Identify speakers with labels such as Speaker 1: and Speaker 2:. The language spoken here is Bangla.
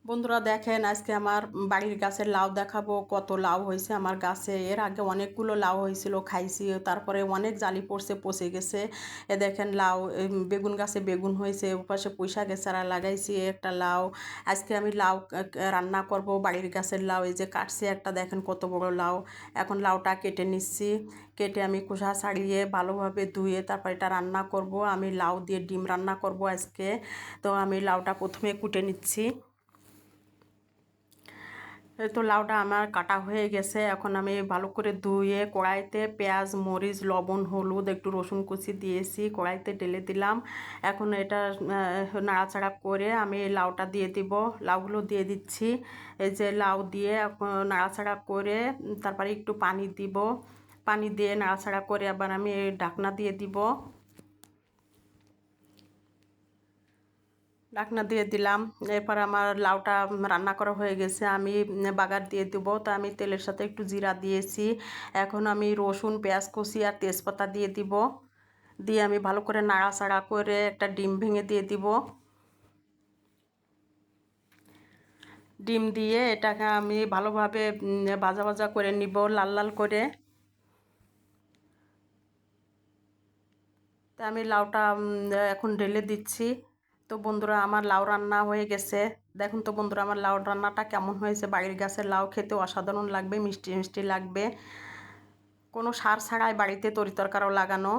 Speaker 1: বন্ধুরা দেখেন আজকে আমার বাড়ির গাছের লাউ দেখাবো। কত লাউ হয়েছে আমার গাছে। এর আগে অনেকগুলো লাউ হয়েছিল, খাইছি, তারপরে অনেক জালি পড়ছে, পচে গেছে। এ দেখেন লাউ, বেগুন গাছে বেগুন হয়েছে, ওপাশে পুঁইশাকের চারা লাগাইছি, একটা লাউ। আজকে আমি লাউ রান্না করব, বাড়ির গাছের লাউ। এই যে কাটছি একটা, দেখেন কত বড় লাউ। এখন লাউটা কেটে নিচ্ছি। কেটে আমি খোসা ছাড়িয়ে ভালোভাবে ধুয়ে তারপর এটা রান্না করব। আমি লাউ দিয়ে ডিম রান্না করব আজকে। তো আমি লাউটা প্রথমে কুটে নিচ্ছি। এই তো লাউটা আমার কাটা হয়ে গেছে। এখন আমি ভালো করে ধুয়ে কড়াইতে পেঁয়াজ, মরিচ, লবণ, হলুদ, একটু রসুন কুচি দিয়েছি, কড়াইতে ঢেলে দিলাম। এখন এটা নাড়াচাড়া করে আমি লাউটা দিয়ে দিব। লাউগুলো দিয়ে দিচ্ছি। এই যে লাউ দিয়ে নাড়াচাড়া করে তারপরে একটু পানি দিব। পানি দিয়ে নাড়াচাড়া করে আবার আমি ঢাকনা দিয়ে দিব। ঢাকনা দিয়ে দিলাম। এরপর আমার লাউটা রান্না করা হয়ে গেছে। আমি বাগার দিয়ে দেবো। তো আমি তেলের সাথে একটু জিরা দিয়েছি। এখন আমি রসুন, পেঁয়াজ কুচি আর তেজপাতা দিয়ে দিব। দিয়ে আমি ভালো করে নাড়াচাড়া করে একটা ডিম ভেঙে দিয়ে দিব। ডিম দিয়ে এটাকে আমি ভালোভাবে ভাজা ভাজা করে নিব, লাল লাল করে। তা আমি লাউটা এখন ঢেলে দিচ্ছি। তো বন্ধুরা আমার লাউ রান্না হয়ে গেছে। দেখুন তো বন্ধুরা আমার লাউ রান্নাটা কেমন হয়েছে। বাড়ির গাছের লাউ খেতে অসাধারণ লাগবে, মিষ্টি মিষ্টি লাগবে। কোনো সার ছাড়াই বাড়িতে তরিতরকারিও লাগানো।